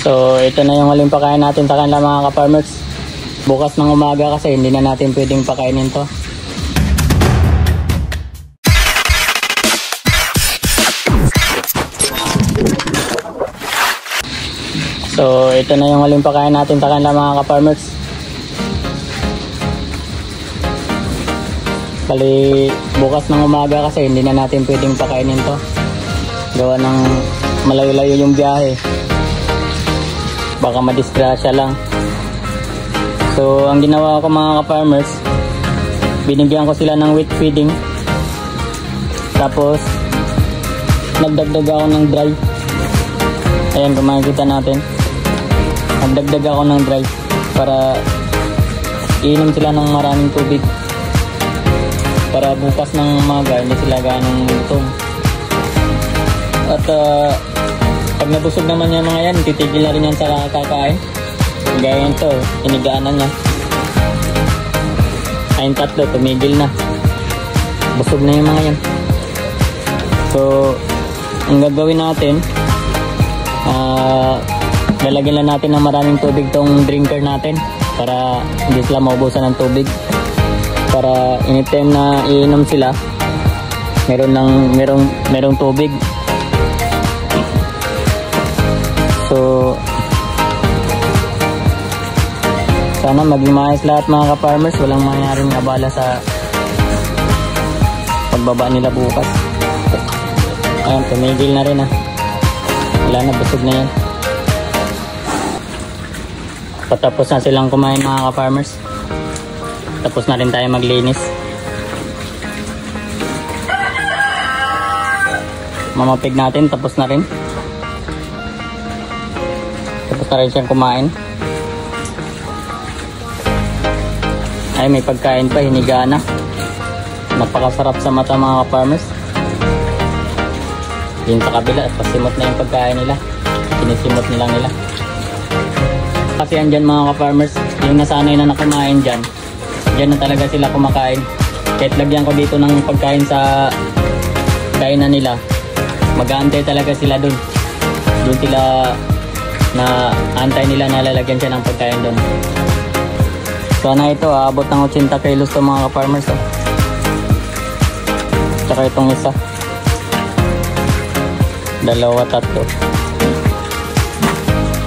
So ito na yung huling pakain natin sa kanila mga ka-farmers. Bukas ng umaga kasi hindi na natin pwedeng pakainin to. So ito na yung huling pakain natin sa kanila mga ka-farmers. Bali bukas ng umaga kasi hindi na natin pwedeng pakainin to. Gawa ng malayo-layo yung biyahe. Baka madisgrasya lang. So ang ginawa ko mga ka-farmers, binigyan ko sila ng wheat feeding. Tapos nagdagdag ako ng dry. Ayan kung makikita natin, nagdagdag ako ng dry para iinom sila ng maraming tubig, para bukas ng umaga hindi sila ganong gutom. At pag nabusog naman yung mga yan, titigil na rin yan sa kakain. Gaya ito, inigaan na niya. Ayun tatlo, tumigil na. Busog na yung mga yan. So ang gagawin natin, lalagyan lang natin ng maraming tubig tong drinker natin para hindi sila maubusan ng tubig. Para anytime na iinom sila, merong tubig. So sana maging maayos lahat mga ka-farmers, walang mangyaring abala sa pagbaba nila bukas. Ayan, tumigil na rin wala na, busog na yan. Patapos na silang kumain mga ka-farmers, tapos na rin tayo maglinis. Mamapig natin, tapos na rin. Tapos na rin siyang kumain. Ay, may pagkain pa, hiniga na. Napakasarap sa mata mga ka-farmers. Yun sa kabila, pasimot na yung pagkain nila. Sinisimot nilang nila. Kasi yan dyan mga ka-farmers, yung nasanay na nakumain dyan, dyan na talaga sila kumakain. Kahit lagyan ko dito ng pagkain sa kainan nila, mag-aantay talaga sila dun. Dun sila na antay nila na lalagyan siya ng pagkain dun. Sana ito aabot ng 80 kilos to mga ka-farmers. Tsaka itong isa, 2, 3.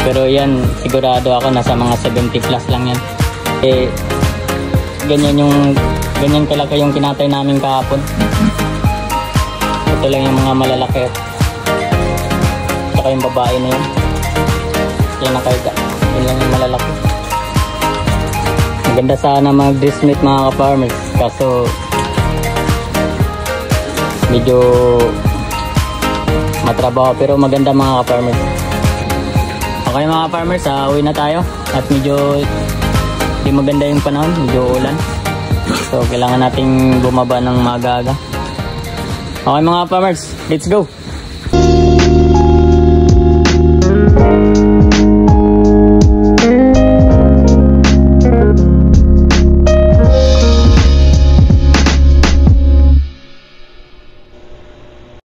Pero yan, sigurado ako nasa mga 70 plus lang yan. Ganyan kalaki yung kinatay namin kahapon. Ito lang yung mga malalaki. Tsaka yung babae na yun, yan nakaiga. Yun lang yung malalaki. Maganda sana mag-dress meat mga ka-farmers, kaso medyo matrabaho, pero maganda mga ka-farmers. Okay mga ka-farmers, uwi na tayo. At medyo di maganda yung panahon, medyo ulan. So kailangan nating bumaba ng maaga-aga. Okay mga ka-farmers, let's go!